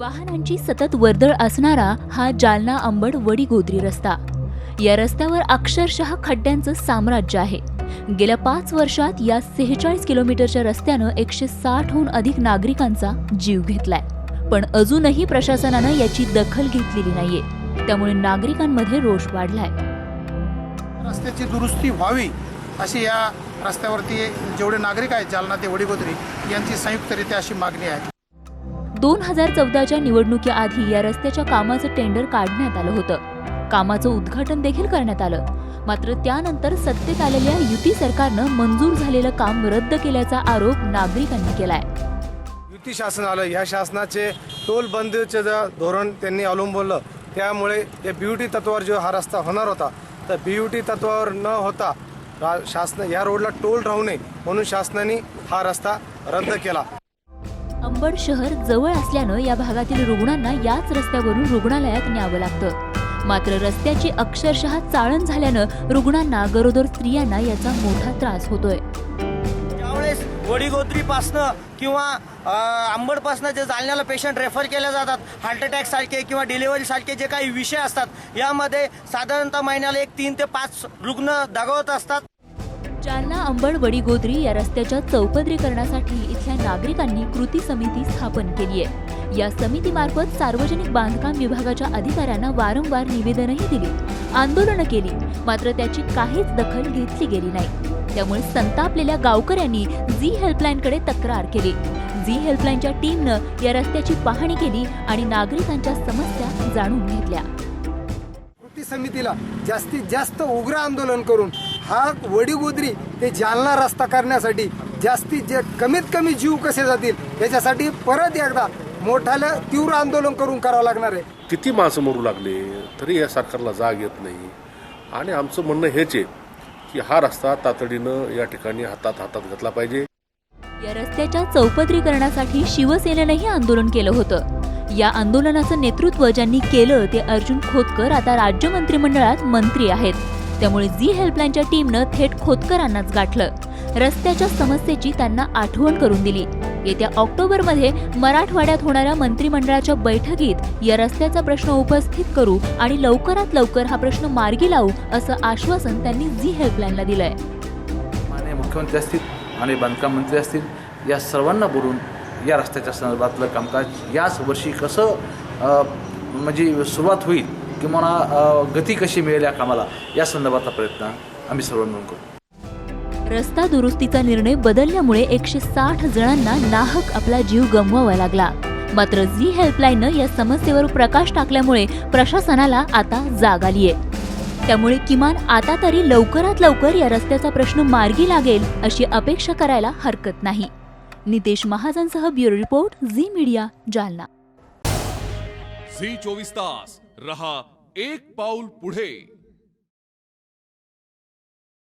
वाहनांची सतत वर्दळ असणारा हा जालना अंबड वडीगोद्री रस्ता। या रस्त्यावर अक्षरशः खड्ड्यांचं साम्राज्य आहे। गेल्या 5 वर्षात या 46 किलोमीटरच्या रस्त्यानं 160हून अधिक नागरिकांचा जीव घेतलाय, पण अजूनही प्रशासनानं याची दखल घेतलेली नाहीये। त्यामुळे नागरिकांमध्ये रोष वाढलाय। रस्त्याची दुरुस्ती व्हावी अशी या रस्त्यावरती जेवढे नागरिक आहेत जालना ते वडीगोद्री यांची संयुक्तरित्या अशी मागणी आहे। 2014च्या निवडणुकीआधी या रस्त्याच्या कामाचं टेंडर काढण्यात आलं होतं। कामाचं उद्घाटन देखील करण्यात आलं, मात्र त्यानंतर सत्तेत आलेल्या युती सरकारनं मंजूर झालेलं काम रद्द केल्याचा आरोप नागरिकांनी केलाय। युती शासन आलं, ह्या शासनाचे टोल बंदीचे धोरण त्यांनी अवलंबवलं, त्यामुळे या बीयूटी तत्वावर जो हा रस्ता होणार होता तर बीयूटी तत्वावर न होता शासन या रोडला टोल राहू नये म्हणून शासनाने हा रस्ता रद्द केला। अंबड शहर जवळ असल्यानं या भागातील रुग्णांना याच रस्त्यावरून रुग्णालयात न्यावं लागतं, मात्र रस्त्याची अक्षरशः चाळण झाल्यानं रुग्णांना, गरोदर स्त्रियांना याचा मोठा त्रास होतोय। त्यावेळेस वडीगोद्रीपासनं किंवा अंबडपासनं जे जालन्याला पेशंट रेफर केले जातात, हार्ट अटॅक सारखे किंवा डिलिव्हरी सारखे जे काही विषय असतात, यामध्ये साधारणतः महिन्याला 3 ते 5 रुग्ण दगावत असतात। जालना अंबड वडीगोद्री या रस्त्याच्या चौपदरीकरणासाठी इथल्या नागरिकांनी कृती समिती स्थापन केली आहे। या समितीमार्फत सार्वजनिक बांधकाम विभागाच्या अधिकाऱ्यांना वारंवार निवेदनही दिली, आंदोलनं केली, मात्र त्याची काहीच दखल घेतली गेली नाही। त्यामुळे संतापलेल्या गावकऱ्यांनी झी हेल्पलाईनकडे तक्रार केली। झी हेल्पलाईनच्या टीमनं या रस्त्याची पाहणी केली आणि नागरिकांच्या समस्या जाणून घेतल्या। कृती समितीला जास्तीत जास्त उग्र आंदोलन करून हा वडीगोद्री ते जालना रस्ता करण्यासाठी कमीत कमी जीव कसे जातील याच्यासाठी परत एकदा मोठ्याला तीव्र आंदोलन करून करावं लागणार आहे। किती माणसं मरू लागले तरी या सरकारला जाग येत नाही आणि आमचं म्हणणं हेच आहे की हा रस्ता तातडीनं या ठिकाणी हातात घेतला पाहिजे। या रस्त्याच्या चौपदरीकरणासाठी शिवसेनेनंही आंदोलन केलं होतं। या आंदोलनाचं नेतृत्व ज्यांनी केलं ते अर्जुन खोतकर आता राज्य मंत्रिमंडळात मंत्री आहेत। त्यामुळे झी हेल्पलाईनच्या टीमनं थेट खोतकरांनाच गाठलं, रस्त्याच्या समस्येची त्यांना आठवण करून दिली। येत्या ऑक्टोबरमध्ये मराठवाड्यात होणाऱ्या मंत्रिमंडळाच्या बैठकीत या रस्त्याचा प्रश्न उपस्थित करू आणि लवकरात लवकर हा प्रश्न मार्गी लावू असं आश्वासन त्यांनी झी हेल्पलाईनला दिलंय। माननीय मुख्यमंत्री असतील आणि बांधकाम मंत्री असतील, या सर्वांना बोलून या रस्त्याच्या संदर्भातलं कामकाज याच वर्षी कसं म्हणजे सुरुवात होईल किंवा गती कशी मिळेल या कामाला, या संदर्भातला प्रयत्न आम्ही सर्व मिळून करू। रस्ता दुरुस्तीचा निर्णय बदलल्यामुळे 160 जणांना नाहक आपला जीव गमवावा लागला, मात्र झी हेल्पलाईननं या समस्येवर प्रकाश टाकल्यामुळे प्रशासनाला आता जाग आलीय। त्यामुळे किमान आता तरी लवकरात लवकर या रस्त्याचा प्रश्न मार्गी लागेल अशी अपेक्षा करायला हरकत नाही। नितेश महाजनसह bureau report, Zee media, Jalna. Zee 24 तास रहा एक पाऊल पुढे।